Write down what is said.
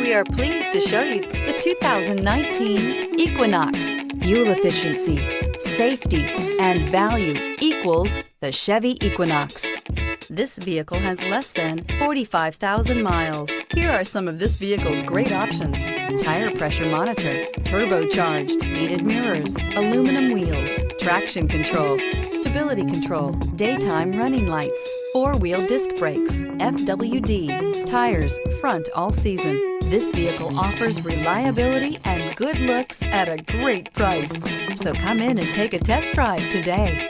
We are pleased to show you the 2019 Equinox. Fuel efficiency, safety, and value equals the Chevy Equinox. This vehicle has less than 45,000 miles. Here are some of this vehicle's great options: tire pressure monitor, turbocharged, heated mirrors, aluminum wheels, traction control, stability control, daytime running lights, four-wheel disc brakes, FWD, tires front all season. This vehicle offers reliability and good looks at a great price. So come in and take a test drive today.